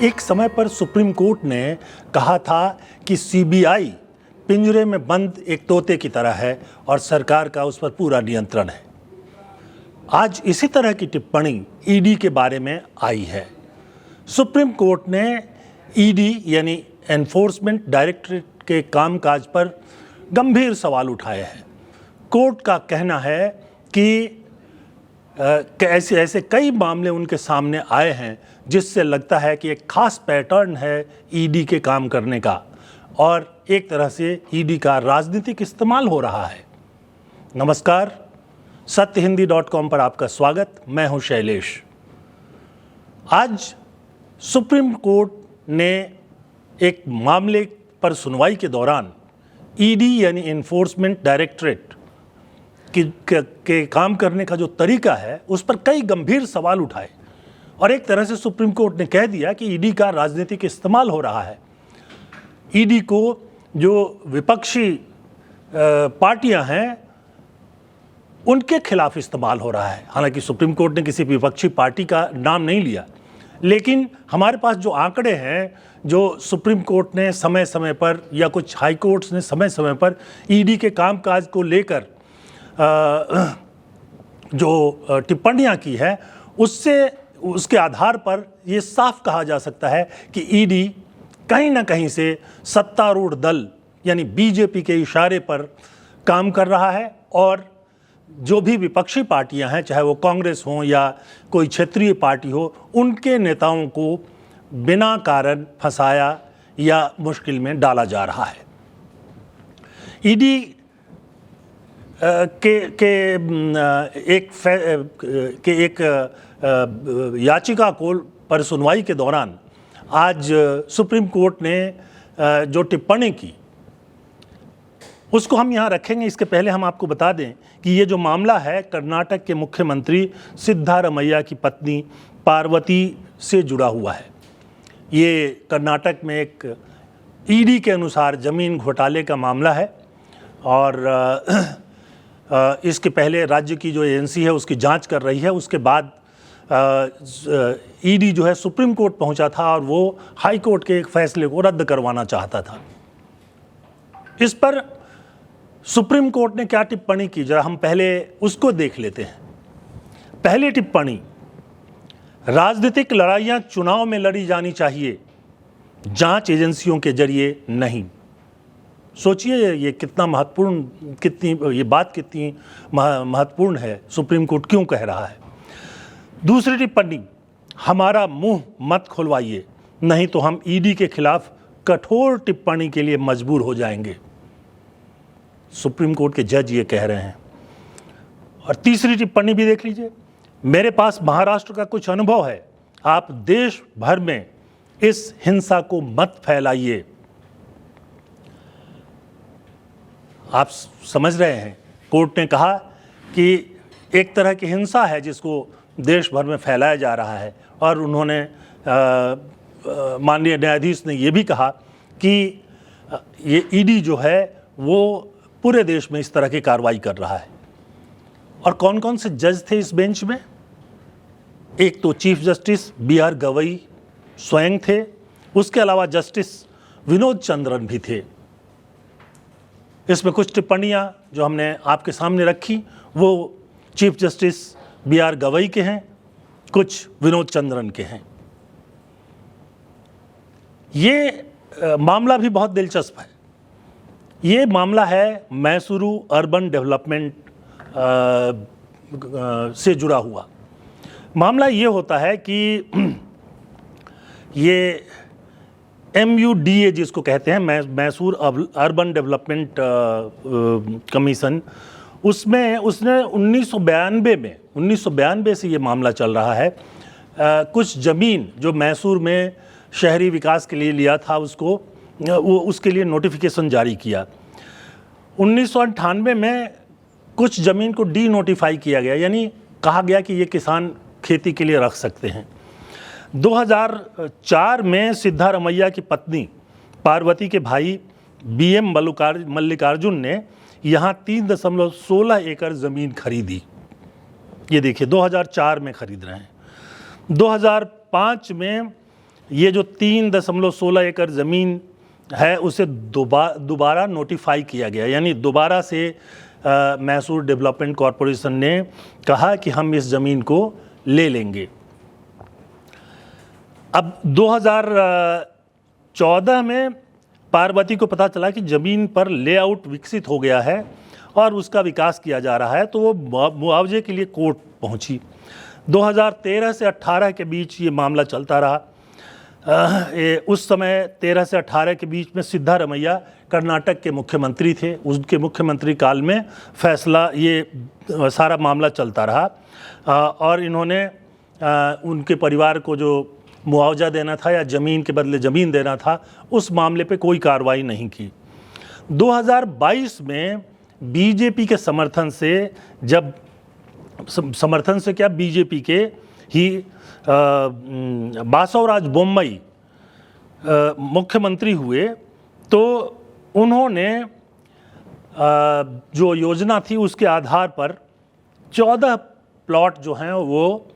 एक समय पर सुप्रीम कोर्ट ने कहा था कि सीबीआई पिंजरे में बंद एक तोते की तरह है और सरकार का उस पर पूरा नियंत्रण है। आज इसी तरह की टिप्पणी ईडी के बारे में आई है। सुप्रीम कोर्ट ने ईडी यानी एनफोर्समेंट डायरेक्टरेट के कामकाज पर गंभीर सवाल उठाए हैं। कोर्ट का कहना है कि ऐसे कई मामले उनके सामने आए हैं जिससे लगता है कि एक खास पैटर्न है ईडी के काम करने का और एक तरह से ईडी का राजनीतिक इस्तेमाल हो रहा है। नमस्कार, सत्यहिंदी.com पर आपका स्वागत। मैं हूं शैलेश। आज सुप्रीम कोर्ट ने एक मामले पर सुनवाई के दौरान ईडी यानी एनफोर्समेंट डायरेक्टरेट के काम करने का जो तरीका है उस पर कई गंभीर सवाल उठाए और एक तरह से सुप्रीम कोर्ट ने कह दिया कि ईडी का राजनीतिक इस्तेमाल हो रहा है। ईडी को जो विपक्षी पार्टियां हैं उनके खिलाफ इस्तेमाल हो रहा है। हालांकि सुप्रीम कोर्ट ने किसी विपक्षी पार्टी का नाम नहीं लिया, लेकिन हमारे पास जो आंकड़े हैं, जो सुप्रीम कोर्ट ने समय समय पर या कुछ हाई कोर्ट्स ने समय समय पर ईडी के कामकाज को लेकर जो टिप्पणियां की है उसके आधार पर ये साफ कहा जा सकता है कि ईडी कहीं ना कहीं से सत्तारूढ़ दल यानी बीजेपी के इशारे पर काम कर रहा है और जो भी विपक्षी पार्टियां हैं, चाहे वो कांग्रेस हो या कोई क्षेत्रीय पार्टी हो, उनके नेताओं को बिना कारण फंसाया या मुश्किल में डाला जा रहा है। ईडी एक याचिका को पर सुनवाई के दौरान आज सुप्रीम कोर्ट ने जो टिप्पणी की उसको हम यहाँ रखेंगे। इसके पहले हम आपको बता दें कि ये जो मामला है कर्नाटक के मुख्यमंत्री सिद्धारमैया की पत्नी पार्वती से जुड़ा हुआ है। ये कर्नाटक में एक ईडी के अनुसार ज़मीन घोटाले का मामला है और इसके पहले राज्य की जो एजेंसी है उसकी जांच कर रही है। उसके बाद ईडी जो है सुप्रीम कोर्ट पहुंचा था और वो हाई कोर्ट के एक फैसले को रद्द करवाना चाहता था। इस पर सुप्रीम कोर्ट ने क्या टिप्पणी की, जरा हम पहले उसको देख लेते हैं। पहली टिप्पणी, राजनीतिक लड़ाइयां चुनाव में लड़ी जानी चाहिए, जांच एजेंसियों के जरिए नहीं। सोचिए ये कितना महत्वपूर्ण, ये बात कितनी महत्वपूर्ण है, सुप्रीम कोर्ट क्यों कह रहा है। दूसरी टिप्पणी, हमारा मुंह मत खुलवाइए, नहीं तो हम ईडी के खिलाफ कठोर टिप्पणी के लिए मजबूर हो जाएंगे। सुप्रीम कोर्ट के जज ये कह रहे हैं। और तीसरी टिप्पणी भी देख लीजिए, मेरे पास महाराष्ट्र का कुछ अनुभव है, आप देश भर में इस हिंसा को मत फैलाइए। आप समझ रहे हैं, कोर्ट ने कहा कि एक तरह की हिंसा है जिसको देश भर में फैलाया जा रहा है और उन्होंने माननीय न्यायाधीश ने ये भी कहा कि ये ईडी जो है वो पूरे देश में इस तरह की कार्रवाई कर रहा है। और कौन कौन से जज थे इस बेंच में? एक तो चीफ जस्टिस BR गवई स्वयं थे, उसके अलावा जस्टिस विनोद चंद्रन भी थे। इसमें कुछ टिप्पणियां जो हमने आपके सामने रखी वो चीफ जस्टिस BR गवई के हैं, कुछ विनोद चंद्रन के हैं। ये मामला भी बहुत दिलचस्प है। ये मामला है मैसूरू अर्बन डेवलपमेंट से जुड़ा हुआ। मामला ये होता है कि ये MUDA जिसको कहते हैं, मैसूर अर्बन डेवलपमेंट कमीशन, उसमें उसने 1992 से ये मामला चल रहा है। कुछ ज़मीन जो मैसूर में शहरी विकास के लिए लिया था उसके लिए नोटिफिकेशन जारी किया। 1998 में कुछ ज़मीन को डी नोटिफाई किया गया, यानी कहा गया कि ये किसान खेती के लिए रख सकते हैं। 2004 में सिद्धारमैया की पत्नी पार्वती के भाई BM मल्लिकार्जुन ने यहाँ 3.16 एकड़ ज़मीन खरीदी। ये देखिए 2004 में खरीद रहे हैं। 2005 में ये जो 3.16 एकड़ ज़मीन है उसे दोबारा नोटिफाई किया गया, यानी दोबारा से मैसूर डेवलपमेंट कॉरपोरेशन ने कहा कि हम इस ज़मीन को ले लेंगे। अब 2014 में पार्वती को पता चला कि ज़मीन पर लेआउट विकसित हो गया है और उसका विकास किया जा रहा है, तो वो मुआवजे के लिए कोर्ट पहुंची। 2013 से 18 के बीच ये मामला चलता रहा। उस समय 13 से 18 के बीच में सिद्धारमैया कर्नाटक के मुख्यमंत्री थे। उसके मुख्यमंत्री काल में फैसला ये सारा मामला चलता रहा और इन्होंने उनके परिवार को जो मुआवजा देना था या ज़मीन के बदले ज़मीन देना था, उस मामले पे कोई कार्रवाई नहीं की। 2022 में बीजेपी के समर्थन से, जब समर्थन से क्या, बीजेपी के ही बासवराज बोम्मई मुख्यमंत्री हुए, तो उन्होंने जो योजना थी उसके आधार पर 14 प्लॉट जो हैं वो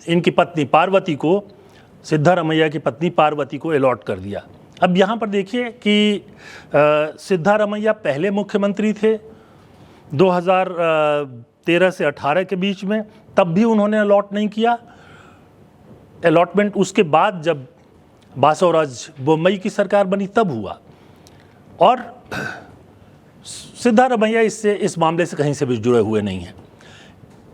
इनकी पत्नी पार्वती को, सिद्धारमैया की पत्नी पार्वती को अलॉट कर दिया। अब यहाँ पर देखिए कि सिद्धारमैया पहले मुख्यमंत्री थे 2013 से 18 के बीच में, तब भी उन्होंने अलॉट नहीं किया। अलॉटमेंट उसके बाद जब बासवराज बोम्मई की सरकार बनी तब हुआ, और सिद्धारमैया इस मामले से कहीं से भी जुड़े हुए नहीं हैं।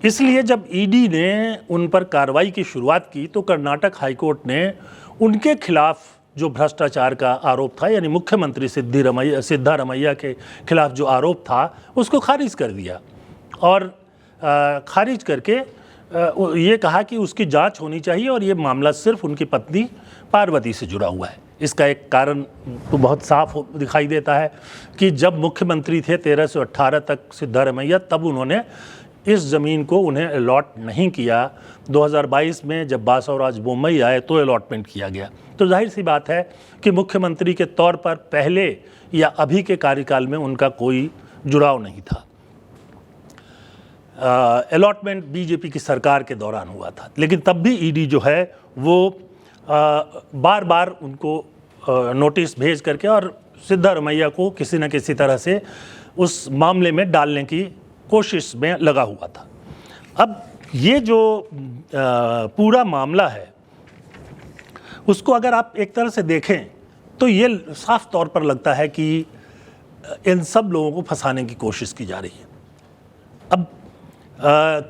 इसलिए जब ईडी ने उन पर कार्रवाई की शुरुआत की तो कर्नाटक हाईकोर्ट ने उनके खिलाफ जो भ्रष्टाचार का आरोप था, यानी मुख्यमंत्री सिद्धारमैया के खिलाफ जो आरोप था, उसको खारिज कर दिया और खारिज करके ये कहा कि उसकी जांच होनी चाहिए और ये मामला सिर्फ उनकी पत्नी पार्वती से जुड़ा हुआ है। इसका एक कारण तो बहुत साफ दिखाई देता है कि जब मुख्यमंत्री थे 13 से 18 तक सिद्धारमैया, तब उन्होंने इस ज़मीन को उन्हें अलॉट नहीं किया। 2022 में जब बासवराज बोम्मई आए तो अलॉटमेंट किया गया। तो जाहिर सी बात है कि मुख्यमंत्री के तौर पर पहले या अभी के कार्यकाल में उनका कोई जुड़ाव नहीं था। अलॉटमेंट बीजेपी की सरकार के दौरान हुआ था, लेकिन तब भी ईडी जो है वो बार बार उनको नोटिस भेज करके और सिद्धारमैया को किसी न किसी तरह से उस मामले में डालने की कोशिश में लगा हुआ था। अब ये जो पूरा मामला है उसको अगर आप एक तरह से देखें तो ये साफ तौर पर लगता है कि इन सब लोगों को फंसाने की कोशिश की जा रही है। अब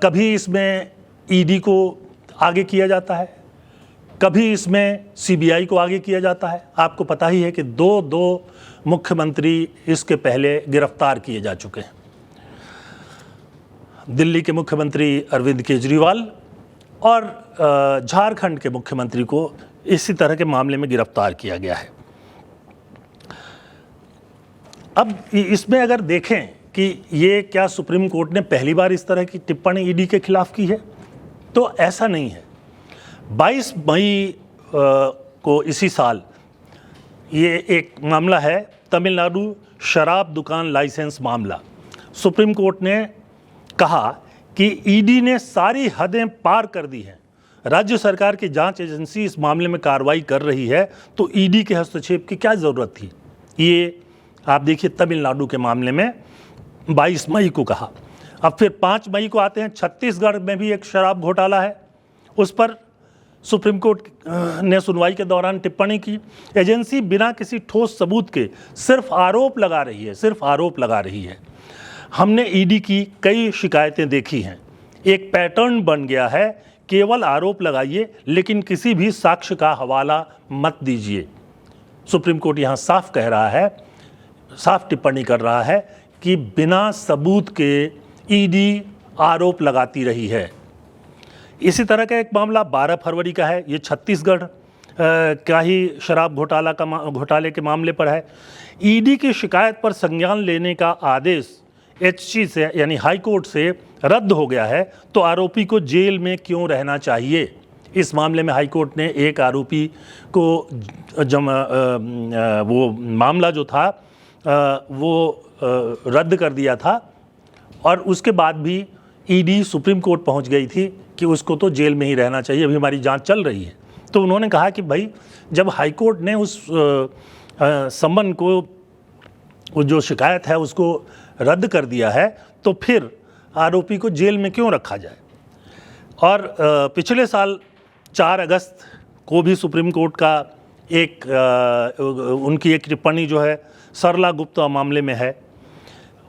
कभी इसमें ईडी को आगे किया जाता है, कभी इसमें सीबीआई को आगे किया जाता है। आपको पता ही है कि दो मुख्यमंत्री इसके पहले गिरफ्तार किए जा चुके हैं। दिल्ली के मुख्यमंत्री अरविंद केजरीवाल और झारखंड के मुख्यमंत्री को इसी तरह के मामले में गिरफ्तार किया गया है। अब इसमें अगर देखें कि ये क्या सुप्रीम कोर्ट ने पहली बार इस तरह की टिप्पणी ईडी के खिलाफ की है, तो ऐसा नहीं है। 22 मई को इसी साल ये एक मामला है, तमिलनाडु शराब दुकान लाइसेंस मामला। सुप्रीम कोर्ट ने कहा कि ईडी ने सारी हदें पार कर दी हैं, राज्य सरकार की जांच एजेंसी इस मामले में कार्रवाई कर रही है, तो ईडी के हस्तक्षेप की क्या ज़रूरत थी। ये आप देखिए तमिलनाडु के मामले में 22 मई को कहा। अब फिर 5 मई को आते हैं, छत्तीसगढ़ में भी एक शराब घोटाला है, उस पर सुप्रीम कोर्ट ने सुनवाई के दौरान टिप्पणी की। एजेंसी बिना किसी ठोस सबूत के सिर्फ आरोप लगा रही है। हमने ईडी की कई शिकायतें देखी हैं, एक पैटर्न बन गया है, केवल आरोप लगाइए लेकिन किसी भी साक्ष्य का हवाला मत दीजिए। सुप्रीम कोर्ट यहाँ साफ कह रहा है, साफ टिप्पणी कर रहा है कि बिना सबूत के ईडी आरोप लगाती रही है। इसी तरह का एक मामला 12 फरवरी का है, ये छत्तीसगढ़ का ही शराब घोटाले के मामले पर है। ईडी की शिकायत पर संज्ञान लेने का आदेश एचसी से यानी हाई कोर्ट से रद्द हो गया है, तो आरोपी को जेल में क्यों रहना चाहिए। इस मामले में हाई कोर्ट ने एक आरोपी को वो मामला जो था वो रद्द कर दिया था, और उसके बाद भी ईडी सुप्रीम कोर्ट पहुंच गई थी कि उसको तो जेल में ही रहना चाहिए, अभी हमारी जांच चल रही है। तो उन्होंने कहा कि भाई जब हाईकोर्ट ने उस समन को, वो जो शिकायत है उसको रद्द कर दिया है, तो फिर आरोपी को जेल में क्यों रखा जाए। और पिछले साल 4 अगस्त को भी सुप्रीम कोर्ट का उनकी एक टिप्पणी जो है सरला गुप्ता मामले में है।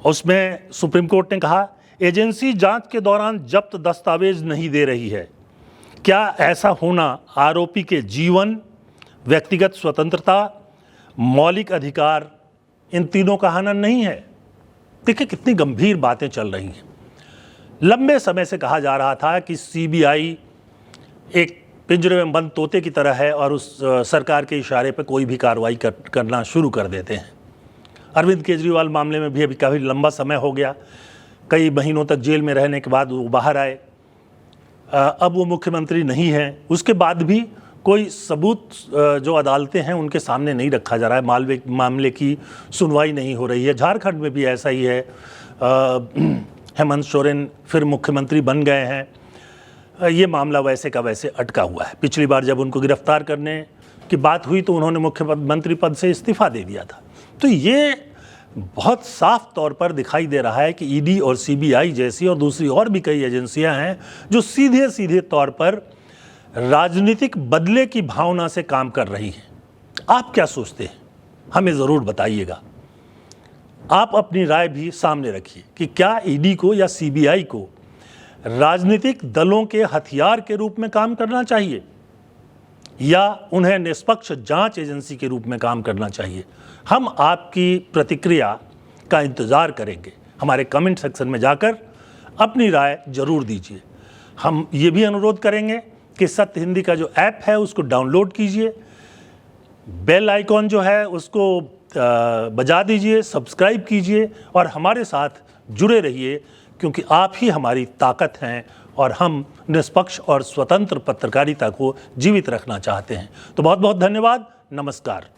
उसमें सुप्रीम कोर्ट ने कहा, एजेंसी जांच के दौरान जब्त दस्तावेज नहीं दे रही है। क्या ऐसा होना आरोपी के जीवन, व्यक्तिगत स्वतंत्रता, मौलिक अधिकार, इन तीनों का हनन नहीं है? देखिए कितनी गंभीर बातें चल रही हैं। लंबे समय से कहा जा रहा था कि सीबीआई एक पिंजरे में बंद तोते की तरह है और उस सरकार के इशारे पर कोई भी कार्रवाई करना शुरू कर देते हैं। अरविंद केजरीवाल मामले में भी अभी काफ़ी लंबा समय हो गया, कई महीनों तक जेल में रहने के बाद वो बाहर आए, अब वो मुख्यमंत्री नहीं हैं, उसके बाद भी कोई सबूत जो अदालतें हैं उनके सामने नहीं रखा जा रहा है, मामले की सुनवाई नहीं हो रही है। झारखंड में भी ऐसा ही है, हेमंत सोरेन फिर मुख्यमंत्री बन गए हैं, ये मामला वैसे का वैसे अटका हुआ है। पिछली बार जब उनको गिरफ्तार करने की बात हुई तो उन्होंने मुख्यमंत्री पद से इस्तीफा दे दिया था। तो ये बहुत साफ तौर पर दिखाई दे रहा है कि ईडी और सीबीआई जैसी और दूसरी और भी कई एजेंसियां हैं जो सीधे सीधे तौर पर राजनीतिक बदले की भावना से काम कर रही हैं। आप क्या सोचते हैं, हमें ज़रूर बताइएगा। आप अपनी राय भी सामने रखिए कि क्या ईडी को या सीबीआई को राजनीतिक दलों के हथियार के रूप में काम करना चाहिए या उन्हें निष्पक्ष जांच एजेंसी के रूप में काम करना चाहिए। हम आपकी प्रतिक्रिया का इंतज़ार करेंगे। हमारे कमेंट सेक्शन में जाकर अपनी राय जरूर दीजिए। हम ये भी अनुरोध करेंगे कि सत्य हिंदी का जो ऐप है उसको डाउनलोड कीजिए, बेल आइकॉन जो है उसको बजा दीजिए, सब्सक्राइब कीजिए और हमारे साथ जुड़े रहिए, क्योंकि आप ही हमारी ताकत हैं और हम निष्पक्ष और स्वतंत्र पत्रकारिता को जीवित रखना चाहते हैं। तो बहुत बहुत धन्यवाद, नमस्कार।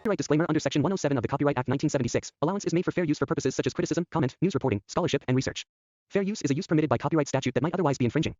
Copyright disclaimer under Section 107 of the Copyright Act 1976. Allowance is made for fair use for purposes such as criticism, comment, news reporting, scholarship, and research. Fair use is a use permitted by copyright statute that might otherwise be infringing.